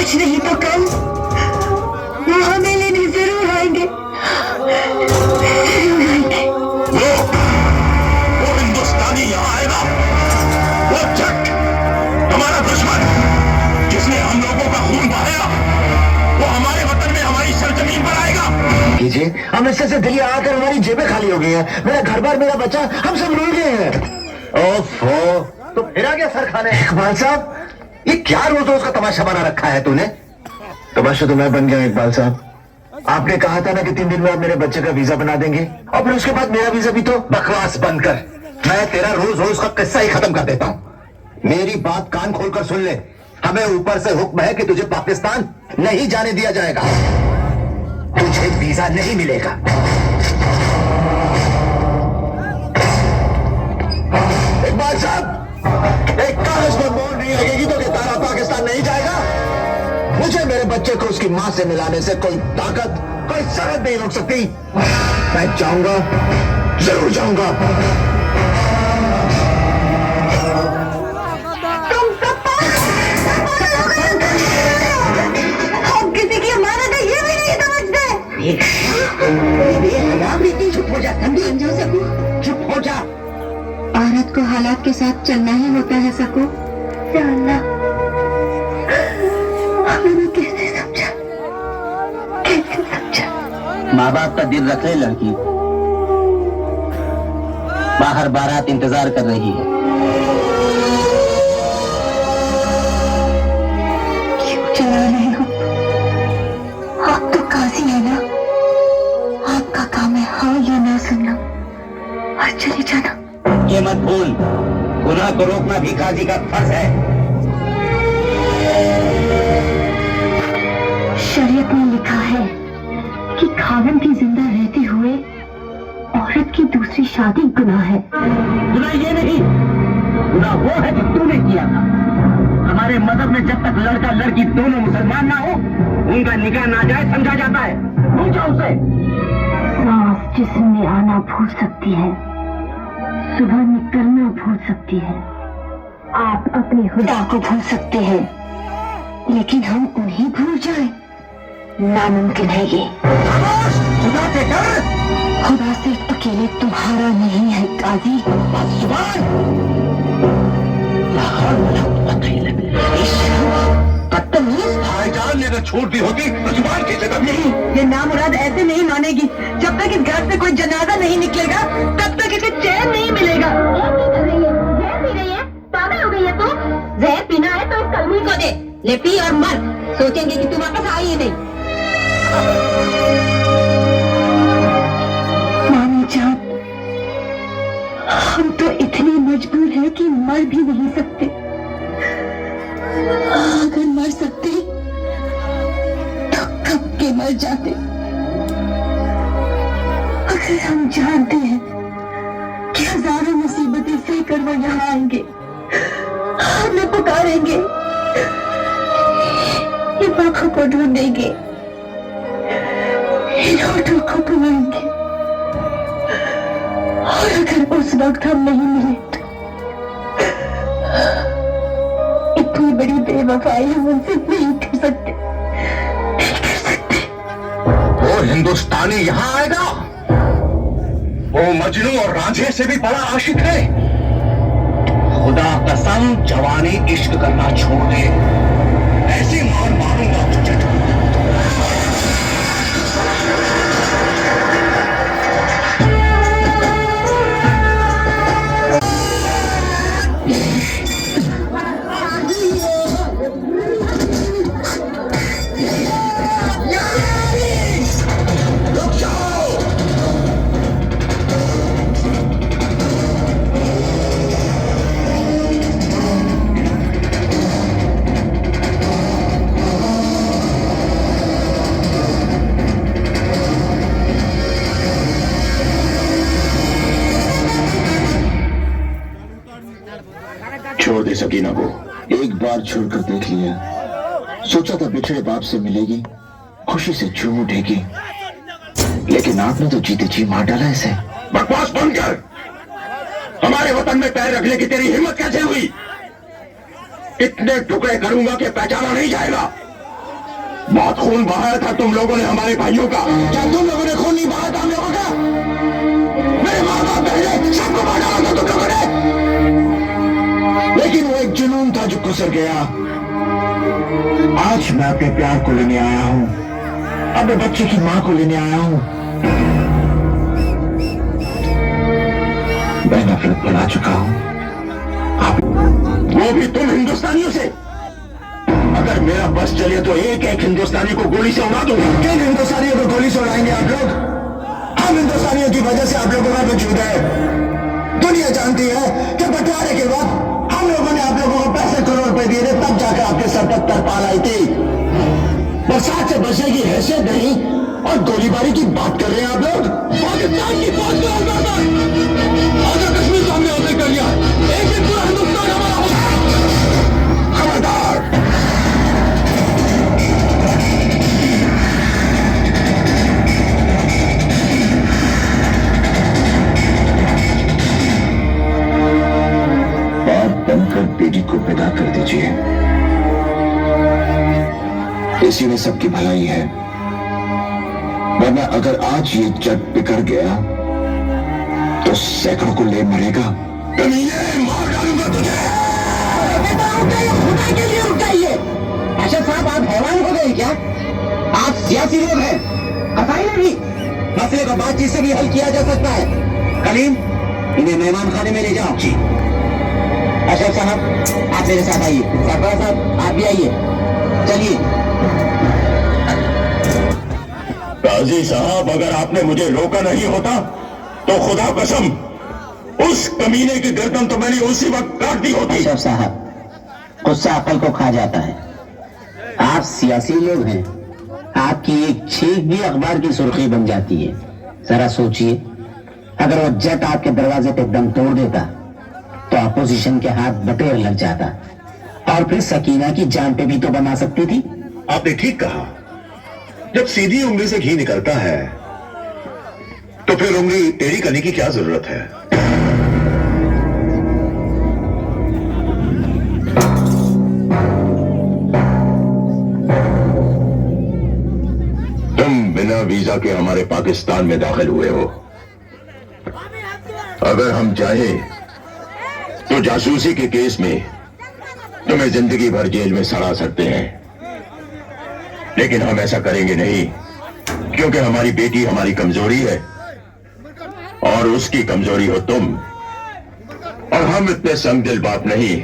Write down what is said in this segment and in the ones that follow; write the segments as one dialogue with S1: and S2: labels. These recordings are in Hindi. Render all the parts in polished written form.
S1: आज नहीं तो कल वो हमें लेने जरूर आएंगे।
S2: वो हिंदुस्तानी यहाँ आएगा, वो जट हमारा दुश्मन जिसने हम लोगों का खून बहाया, वो हमारे वतन में हमारी सरजमीन पर आएगा।
S3: कीजिए, अमृतसर से दिल्ली आकर हमारी जेबें खाली हो गई हैं। मेरा घर बार, मेरा बच्चा, हम सब रुल गए हैं। ओफो, तो फिर आ गया सर खाने। इकबाल साहब, ये क्या रोज रोज का तमाशा बना रखा है तूने? तमाशा तो मैं बन गया इकबाल साहब। आपने कहा था ना कि 3 दिन में आप मेरे बच्चे का वीजा बना देंगे, और फिर उसके बाद मेरा वीजा भी। तो बकवास बंद कर, मैं तेरा रोज रोज का किस्सा ही खत्म कर देता हूँ। मेरी बात कान खोलकर सुन ले, हमें ऊपर से हुक्म है कि तुझे पाकिस्तान नहीं जाने दिया जाएगा, तुझे वीजा नहीं मिलेगा। इकबाल साहब, एक कागज पर मोहर नहीं लगेगी तो क्या तारा पाकिस्तान नहीं जाएगा? मुझे मेरे बच्चे को उसकी मां से मिलाने से कोई ताकत, कोई सरहद नहीं रोक सकती। मैं जाऊंगा, जरूर जाऊंगा।
S1: तुम सब हम किसी की अमानत है ये भी नहीं समझते। चुप हो जा, ठंडी अंजो सकू, चुप हो जा। औरत को हालात के साथ चलना ही होता है सकू। अल्लाह, मैंने कैसे समझा, कैसे समझा।
S4: माँ बाप का दिल रखे लड़की, बाहर बारात इंतजार कर रही है।
S1: क्यों चला रहे हो? आप तो काजी है ना, आपका काम है हाँ या ना सुनना और चले जाना।
S4: ये मत भूल, गुनाह को रोकना भी काजी का फर्ज है।
S1: शरीयत में लिखा है कि खावन की जिंदा रहते हुए औरत की दूसरी शादी गुनाह है।
S4: गुनाह ये नहीं, गुनाह वो है जो तूने किया था। हमारे मजहब में जब तक लड़का लड़की दोनों मुसलमान ना हो, उनका निकाह नाजायज समझा जाता है। पूछो उसे।
S1: सांस जिस्म में आना भूल सकती है, सुबह निकलना भूल सकती है, आप अपने खुदा को भूल सकते हैं, लेकिन हम उन्हें भूल जाएं, नामुमकिन है ये।
S3: खुदा से डर,
S1: खुदा से अकेले तुम्हारा नहीं है काजी।
S2: भाईजान ने अगर छोड़ दी होती तो जुबान की जगह
S1: नहीं, ये नामुराद ऐसे नहीं मानेगी। जब तक इस घर से कोई जनाजा नहीं निकलेगा तब तक इसे चैन नहीं मिलेगा।
S5: जहर पी रही है, पागल हो गई है तू। जहर पीना है तो इस कलमी को दे, ले पी और मर। सोचेंगे कि तू वापस आई ही नहीं।
S1: मामी जान, हम तो इतने मजबूर हैं कि मर भी नहीं सकते। अगर मर सकते तो कब के मर जाते। अगर हम जानते हैं कि हजारों मुसीबतें सहकर वो यहाँ आएंगे, हमें पुकारेंगे, इन आंखों को ढूंढेंगे, इन होठों को बुलाएंगे, और अगर उस वक्त हम नहीं मिले तो इतनी बड़ी बेवफाई हम उनसे नहीं कर सकते, नहीं कर सकते।
S2: वो हिंदुस्तानी यहाँ आएगा, वो मजनू और रांझे से भी बड़ा आशिक है। खुदा कसम जवानी इश्क करना छोड़ दे, ऐसी मार मारूंगा तुझे।
S3: छोड़ दे सकीना को, एक बार छोड़कर देख लिया। सोचा था बिछड़े बाप से मिलेगी, खुशी से झूम उठेगी, लेकिन आपने तो जीते जी मार डाला इसे।
S2: बकवास बंद कर। हमारे वतन में पैर रखने की तेरी हिम्मत कैसे हुई? इतने टुकड़े करूंगा कि पहचाना नहीं जाएगा। बहुत खून बहाया था तुम लोगों ने हमारे भाइयों का। क्या तुम लोगों ने खून नहीं बहाया था हम लोगों का? मेरे माँ बाप बहने सबको मार डाला था तुम लोगों ने। लेकिन वो एक जुनून था जो गुजर गया। आज मैं अपने प्यार को लेने आया हूं, अपने बच्चे की मां को लेने आया हूं। मैं नफरत बना चुका हूं, वो भी तुम हिंदुस्तानियों से। अगर मेरा बस चले तो एक एक हिंदुस्तानी को गोली से उड़ा दूंगा। किन हिंदुस्तानियों को गोली से उड़ाएंगे आप लोग? हम हिंदुस्तानियों की वजह से आप लोगों का वजूद है। दुनिया जानती है कि बंटवारे के वक्त हम लोगों ने आप लोगों को पैसे करोड़ रुपए दिए थे, तब जाकर आपके सर तक तरपाल आई थी। बरसात से बचने की हैसियत नहीं और गोलीबारी की बात कर रहे हैं आप लोग। पाकिस्तान की बात कर आधा कश्मीर को हमने हासिल कर लिया, एक दिन पूरा हिंदुस्तान हमारा होगा। खबरदार। बनकर बेटी को पैदा कर दीजिए, इसी में सबकी भलाई है। वरना अगर आज ये जग बिगड़ गया तो सैकड़ों को ले मरेगा। मार डालूंगा तुझे। खुदा के लिए रुक जाइए। अच्छा साहब, आप हैरान हो गए क्या? आप सियासी लोग हैं, बताइए भी। मसले को बातचीत से भी हल किया जा सकता है। कलीम, इन्हें मेहमान खाने में ले जाओ। जी। अशरफ साहब, आप मेरे साथ आइए। सरफराज साहब, आप भी आइए। चलिए। काजी साहब, अगर आपने मुझे रोका नहीं होता तो खुदा कसम उस कमीने की गर्दन तो मैंने उसी वक्त काट दी होती।
S4: अशरफ साहब, गुस्सा अकल को खा जाता है। आप सियासी लोग हैं, आपकी एक छींक भी अखबार की सुर्खी बन जाती है। जरा सोचिए, अगर वो जट आपके दरवाजे पे दम तोड़ देता तो अपोजिशन के हाथ बटेर लग जाता और फिर सकीना की जान पे भी तो बना सकती थी।
S2: आपने ठीक कहा, जब सीधी उंगली से घी निकलता है तो फिर उंगली टेढ़ी करने की क्या जरूरत है? तुम बिना वीजा के हमारे पाकिस्तान में दाखिल हुए हो। अगर हम चाहे तो जासूसी के केस में तुम्हें जिंदगी भर जेल में सड़ा सकते हैं, लेकिन हम ऐसा करेंगे नहीं, क्योंकि हमारी बेटी हमारी कमजोरी है और उसकी कमजोरी हो तुम। और हम इतने संगदिल बाप नहीं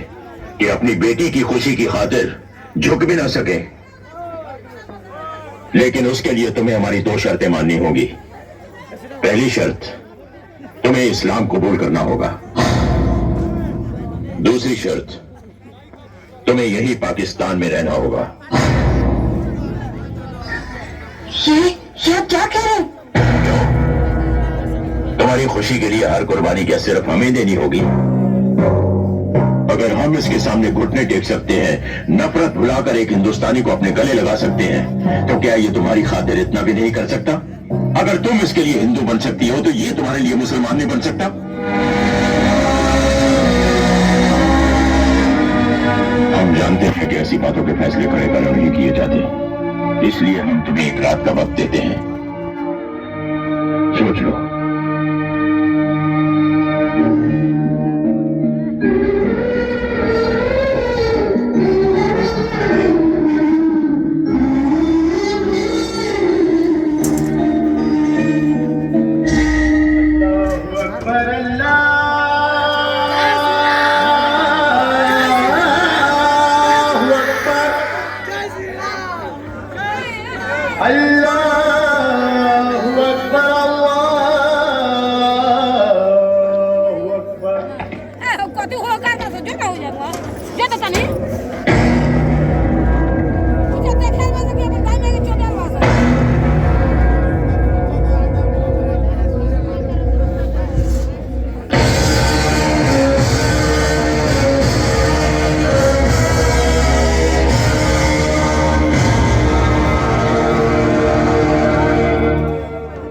S2: कि अपनी बेटी की खुशी की खातिर झुक भी ना सके। लेकिन उसके लिए तुम्हें हमारी दो शर्तें माननी होंगी। पहली शर्त, तुम्हें इस्लाम कबूल करना होगा। दूसरी शर्त, तुम्हें यही पाकिस्तान में रहना होगा।
S1: ये आप क्या कह रहे हैं?
S2: तुम्हारी खुशी के लिए हर कुर्बानी क्या सिर्फ हमें देनी होगी? अगर हम इसके सामने घुटने टेक सकते हैं, नफरत भुलाकर एक हिंदुस्तानी को अपने गले लगा सकते हैं, तो क्या ये तुम्हारी खातिर इतना भी नहीं कर सकता? अगर तुम इसके लिए हिंदू बन सकती हो तो ये तुम्हारे लिए मुसलमान नहीं बन सकता? हम जानते हैं कि ऐसी बातों के फैसले खड़े खड़े नहीं किए जाते, इसलिए हम तुम्हें एक रात का वक्त देते हैं, सोच लो।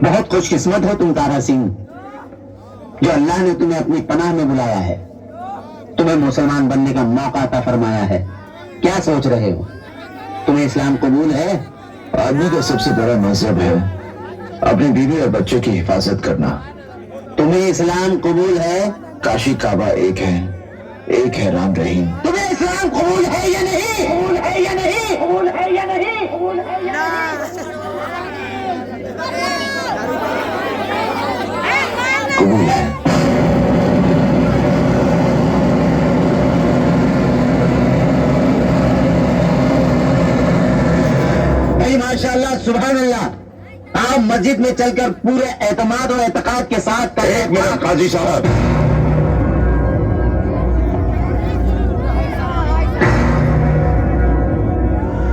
S4: बहुत खुशकिस्मत हो तुम तारा सिंह, जो अल्लाह ने तुम्हें अपनी पनाह में बुलाया है, तुम्हें मुसलमान बनने का मौका अता फरमाया है। क्या सोच रहे हो? तुम्हें इस्लाम कबूल है?
S3: आदमी का सबसे बड़ा मजहब है अपनी बीवी और बच्चों की हिफाजत करना।
S4: तुम्हें इस्लाम कबूल है?
S3: काशी काबा एक है राम रहीम।
S4: तुम्हें इस्लाम कबूल है या नहीं? कबूल है या नहीं? कबूल है या नहीं? कबूल है या
S3: कबूल है।
S4: नहीं? माशाल्लाह, सुभान अल्लाह। आप मस्जिद में चलकर पूरे एतमाद और एतकाद के साथ
S3: एक मिनट काजी साहब,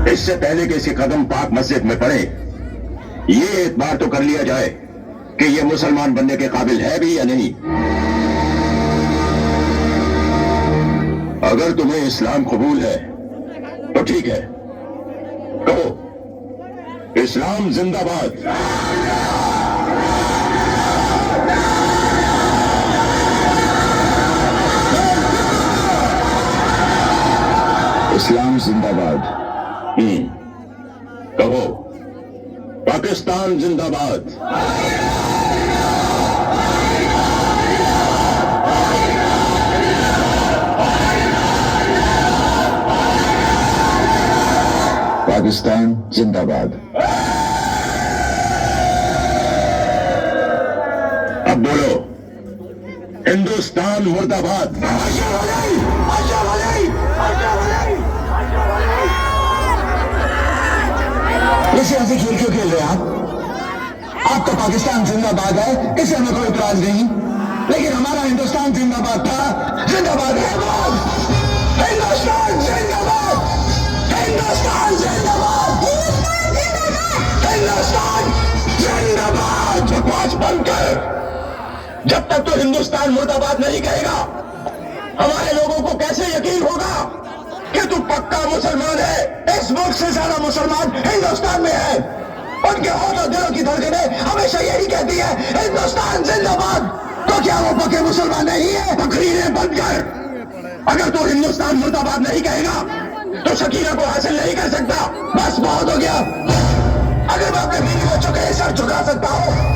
S3: इससे पहले कि इसके कदम पाक मस्जिद में पड़े, ये एतबार तो कर लिया जाए कि ये मुसलमान बनने के काबिल है भी या नहीं। अगर तुम्हें इस्लाम कबूल है तो ठीक है, कहो इस्लाम जिंदाबाद। इस्लाम जिंदाबाद। कहो पाकिस्तान जिंदाबाद। पाकिस्तान जिंदाबाद। अब बोलो हिंदुस्तान मुर्दाबाद। इसे ऐसे खेल क्यों खेल रहे हैं आप तो पाकिस्तान जिंदाबाद है, इससे हमें कोई इतराज नहीं, लेकिन हमारा हिंदुस्तान जिंदाबाद था, जिंदाबाद है। हिंदुस्तान जिंदाबाद, हिंदुस्तान जिंदाबाद, हिंदुस्तान जिंदाबाद। बकवास बंद कर। जब तक तो हिंदुस्तान मुर्दाबाद नहीं कहेगा, हमारे लोगों को कैसे यकीन होगा कि तू पक्का मुसलमान है। इस मुल्क से ज्यादा मुसलमान हिंदुस्तान में है। उनके होठों दिलों की धड़कनें हमेशा यही कहती है हिंदुस्तान जिंदाबाद। तो क्या वो पक्के मुसलमान नहीं है? तकरीरें बंद कर। अगर तू हिंदुस्तान मुर्दाबाद नहीं कहेगा तो शकीला को हासिल नहीं कर सकता। बस बहुत हो गया। अगर मैं अपने बीवी बच्चों के लिए सर झुका सकता हूँ